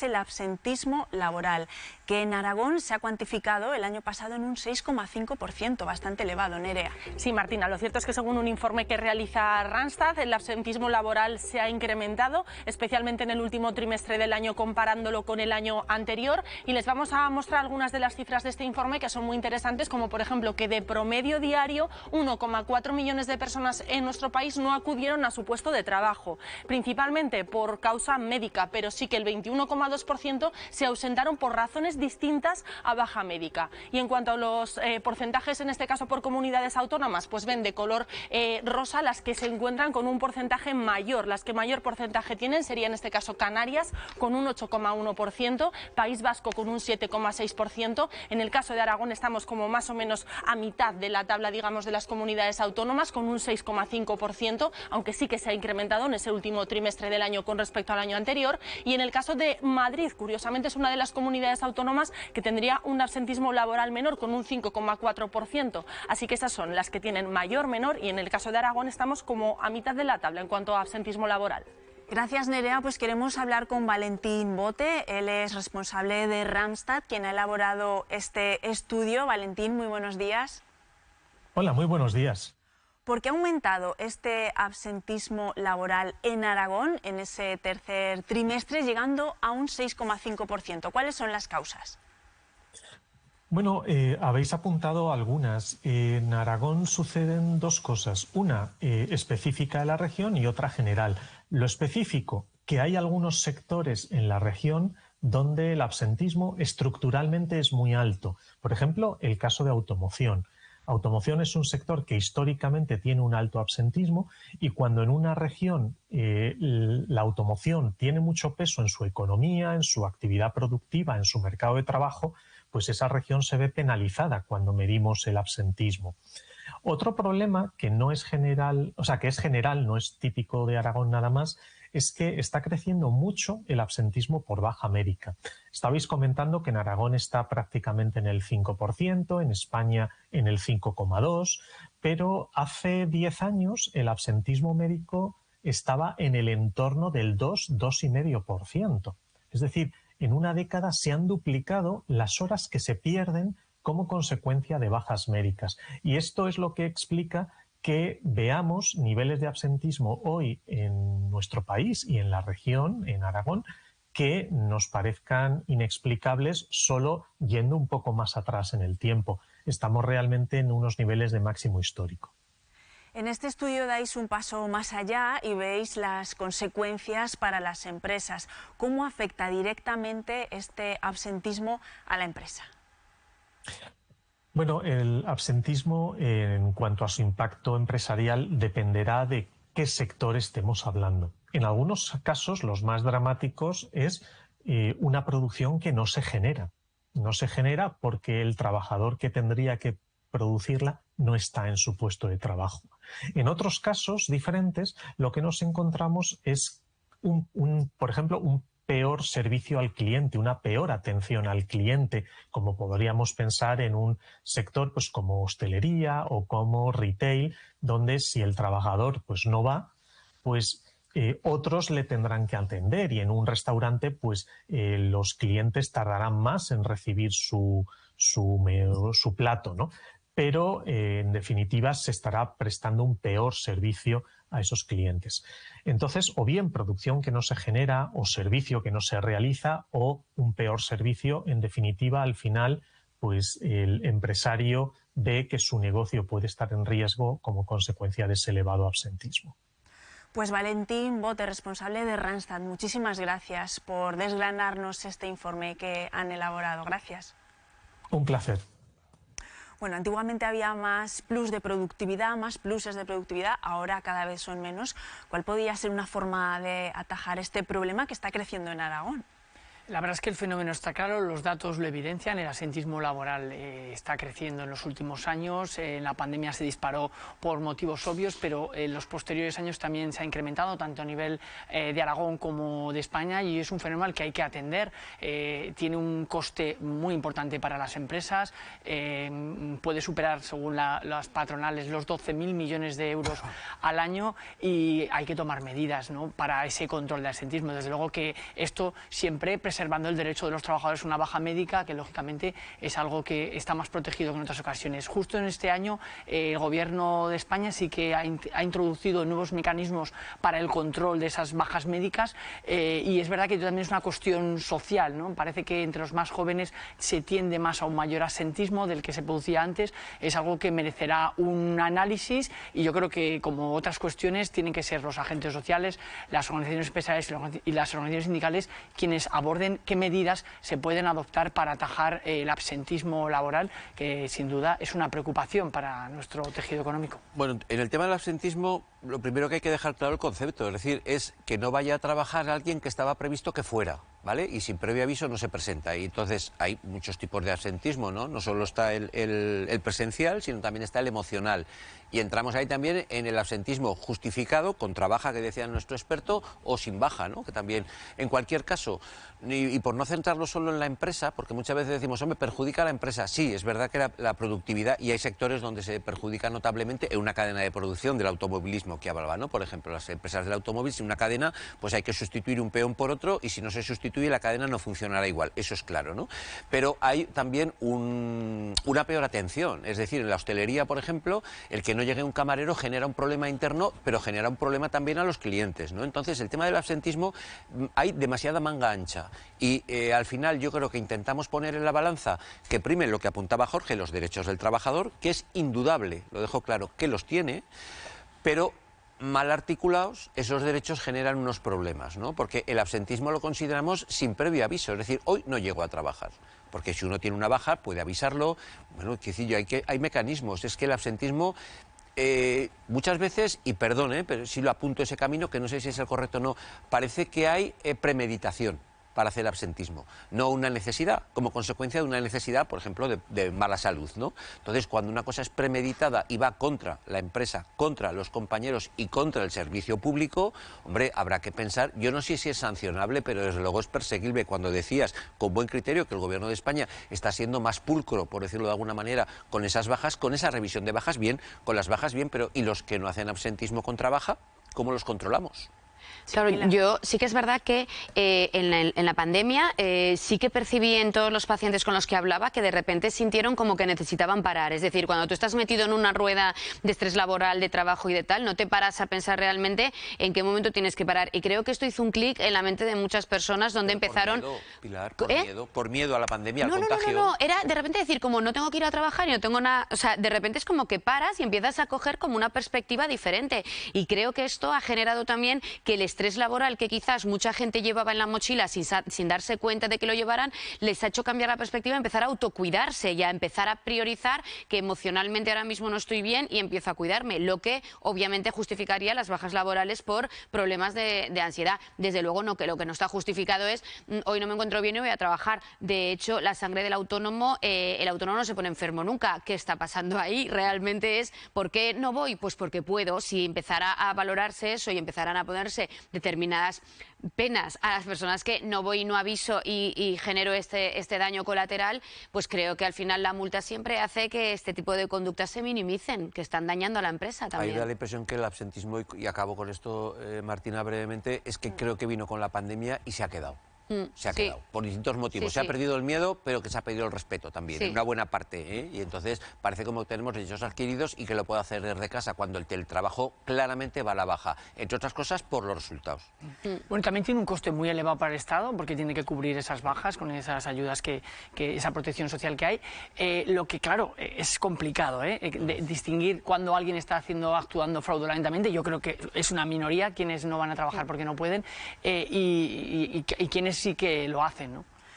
El absentismo laboral, que en Aragón se ha cuantificado el año pasado en un 6,5%, bastante elevado, Nerea. Sí, Martina, lo cierto es que según un informe que realiza Randstad, el absentismo laboral se ha incrementado, especialmente en el último trimestre del año comparándolo con el año anterior, y les vamos a mostrar algunas de las cifras de este informe que son muy interesantes, como por ejemplo que de promedio diario 1,4 millones de personas en nuestro país no acudieron a su puesto de trabajo, principalmente por causa médica, pero sí que el 21,2% se ausentaron por razones distintas a baja médica. Y en cuanto a los porcentajes, en este caso por comunidades autónomas, pues ven de color rosa las que se encuentran con un porcentaje mayor. Las que mayor porcentaje tienen sería en este caso Canarias con un 8,1%, País Vasco con un 7,6%. En el caso de Aragón estamos como más o menos a mitad de la tabla, digamos, de las comunidades autónomas con un 6,5%, aunque sí que se ha incrementado en ese último trimestre del año con respecto al año anterior. Y en el caso de Madrid, curiosamente, es una de las comunidades autónomas que tendría un absentismo laboral menor con un 5,4%. Así que esas son las que tienen mayor, menor, y en el caso de Aragón estamos como a mitad de la tabla en cuanto a absentismo laboral. Gracias, Nerea. Pues queremos hablar con Valentín Bote. Él es responsable de Randstad, quien ha elaborado este estudio. Valentín, muy buenos días. Hola, muy buenos días. ¿Por qué ha aumentado este absentismo laboral en Aragón en ese tercer trimestre, llegando a un 6,5%? ¿Cuáles son las causas? Bueno, habéis apuntado algunas. En Aragón suceden dos cosas, una específica de la región y otra general. Lo específico, que hay algunos sectores en la región donde el absentismo estructuralmente es muy alto. Por ejemplo, el caso de automoción. Automoción es un sector que históricamente tiene un alto absentismo y cuando en una región la automoción tiene mucho peso en su economía, en su actividad productiva, en su mercado de trabajo, pues esa región se ve penalizada cuando medimos el absentismo. Otro problema que no es general, o sea, que es general, no es típico de Aragón nada más, es que está creciendo mucho el absentismo por baja médica. Estabais comentando que en Aragón está prácticamente en el 5%, en España en el 5,2%, pero hace 10 años el absentismo médico estaba en el entorno del 2,5%. Es decir, en una década se han duplicado las horas que se pierden como consecuencia de bajas médicas. Y esto es lo que explica que veamos niveles de absentismo hoy en nuestro país y en la región, en Aragón, que nos parezcan inexplicables solo yendo un poco más atrás en el tiempo. Estamos realmente en unos niveles de máximo histórico. En este estudio dais un paso más allá y veis las consecuencias para las empresas. ¿Cómo afecta directamente este absentismo a la empresa? Bueno, el absentismo en cuanto a su impacto empresarial dependerá de qué sector estemos hablando. En algunos casos, los más dramáticos es una producción que no se genera. No se genera porque el trabajador que tendría que producirla no está en su puesto de trabajo. En otros casos diferentes, lo que nos encontramos es por ejemplo, un peor servicio al cliente, una peor atención al cliente, como podríamos pensar en un sector pues, como hostelería o como retail, donde si el trabajador pues, no va, pues otros le tendrán que atender, y en un restaurante pues los clientes tardarán más en recibir su plato, ¿no? Pero en definitiva se estará prestando un peor servicio a esos clientes. Entonces, o bien producción que no se genera, o servicio que no se realiza, o un peor servicio. En definitiva, al final, pues el empresario ve que su negocio puede estar en riesgo como consecuencia de ese elevado absentismo. Pues Valentín Bote, responsable de Randstad, muchísimas gracias por desgranarnos este informe que han elaborado. Gracias. Un placer. Bueno, antiguamente había más plus de productividad, más pluses de productividad, ahora cada vez son menos. ¿Cuál podría ser una forma de atajar este problema que está creciendo en Aragón? La verdad es que el fenómeno está claro, los datos lo evidencian, el absentismo laboral está creciendo en los últimos años, la pandemia se disparó por motivos obvios, pero en los posteriores años también se ha incrementado, tanto a nivel de Aragón como de España, y es un fenómeno al que hay que atender. Tiene un coste muy importante para las empresas, puede superar, según las patronales, los 12.000 millones de euros al año, y hay que tomar medidas, ¿no?, para ese control de absentismo. Desde luego que esto siempre presenta preservando el derecho de los trabajadores a una baja médica, que lógicamente es algo que está más protegido que en otras ocasiones. Justo en este año el Gobierno de España sí que ha introducido nuevos mecanismos para el control de esas bajas médicas, y es verdad que también es una cuestión social, ¿no? Parece que entre los más jóvenes se tiende más a un mayor absentismo del que se producía antes. Es algo que merecerá un análisis, y yo creo que, como otras cuestiones, tienen que ser los agentes sociales, las organizaciones empresariales y las organizaciones sindicales quienes aborden qué medidas se pueden adoptar para atajar el absentismo laboral, que sin duda es una preocupación para nuestro tejido económico. Bueno, en el tema del absentismo, lo primero que hay que dejar claro el concepto, es decir, es que no vaya a trabajar alguien que estaba previsto que fuera, ¿vale? Y sin previo aviso no se presenta. Y entonces hay muchos tipos de absentismo, ¿no? No solo está el presencial, sino también está el emocional. Y entramos ahí también en el absentismo justificado, contra baja, que decía nuestro experto, o sin baja, ¿no? Que también, en cualquier caso, y por no centrarlo solo en la empresa, porque muchas veces decimos, hombre, perjudica a la empresa. Sí, es verdad que la productividad, y hay sectores donde se perjudica notablemente, en una cadena de producción del automovilismo que hablaba, ¿no? Por ejemplo, las empresas del automóvil, sin una cadena, pues hay que sustituir un peón por otro, y si no se sustituye, la cadena no funcionará igual. Eso es claro, ¿no? Pero hay también una peor atención. Es decir, en la hostelería, por ejemplo, el que no llegue un camarero genera un problema interno, pero genera un problema también a los clientes, ¿no? Entonces, el tema del absentismo, hay demasiada manga ancha, y al final yo creo que intentamos poner en la balanza que prime lo que apuntaba Jorge, los derechos del trabajador, que es indudable, lo dejo claro, que los tiene, pero mal articulados, esos derechos generan unos problemas, ¿no? Porque el absentismo lo consideramos sin previo aviso, es decir, hoy no llego a trabajar. Porque si uno tiene una baja, puede avisarlo. Bueno, hay mecanismos. Es que el absentismo, muchas veces, y perdone, pero si lo apunto ese camino, que no sé si es el correcto o no, parece que hay premeditación para hacer absentismo, no una necesidad, como consecuencia de una necesidad, por ejemplo, de mala salud, ¿no? Entonces, cuando una cosa es premeditada y va contra la empresa, contra los compañeros y contra el servicio público, hombre, habrá que pensar, yo no sé si es sancionable, pero desde luego es perseguible. Cuando decías, con buen criterio, que el Gobierno de España está siendo más pulcro, por decirlo de alguna manera, con esas bajas, con esa revisión de bajas, bien, con las bajas, bien, pero ¿y los que no hacen absentismo contra baja? ¿Cómo los controlamos? Claro, yo sí que es verdad que en la pandemia sí que percibí en todos los pacientes con los que hablaba que de repente sintieron como que necesitaban parar. Es decir, cuando tú estás metido en una rueda de estrés laboral, de trabajo y de tal, no te paras a pensar realmente en qué momento tienes que parar. Y creo que esto hizo un clic en la mente de muchas personas donde empezaron... Por miedo, Pilar, por miedo a la pandemia, al contagio. No, era de repente decir como no tengo que ir a trabajar y no tengo nada... O sea, de repente es como que paras y empiezas a coger como una perspectiva diferente. Y creo que esto ha generado también que el estrés laboral que quizás mucha gente llevaba en la mochila sin darse cuenta de que lo llevaran, les ha hecho cambiar la perspectiva, empezar a autocuidarse y a empezar a priorizar que emocionalmente ahora mismo no estoy bien y empiezo a cuidarme, lo que obviamente justificaría las bajas laborales por problemas de ansiedad. Desde luego no, que lo que no está justificado es hoy no me encuentro bien y voy a trabajar. De hecho, la sangre del autónomo, el autónomo no se pone enfermo nunca. ¿Qué está pasando ahí? Realmente es ¿por qué no voy? Pues porque puedo. Si empezara a valorarse eso y empezaran a ponerse determinadas penas a las personas que no voy y no aviso y genero este daño colateral, pues creo que al final la multa siempre hace que este tipo de conductas se minimicen, que están dañando a la empresa también. Ahí da la impresión que el absentismo, y acabo con esto, Martina, brevemente, es que creo que vino con la pandemia y se ha quedado. Se ha quedado, por distintos motivos. Se ha perdido el miedo, pero que se ha perdido el respeto también, en una buena parte, ¿eh? Y entonces parece como que tenemos derechos adquiridos y que lo puedo hacer desde casa, cuando el teletrabajo claramente va a la baja, entre otras cosas por los resultados. Bueno, también tiene un coste muy elevado para el Estado, porque tiene que cubrir esas bajas con esas ayudas, esa protección social que hay. Lo que, claro, es complicado, distinguir cuando alguien está actuando fraudulentamente. Yo creo que es una minoría quienes no van a trabajar porque no pueden, y quienes sí que lo hacen, ¿no?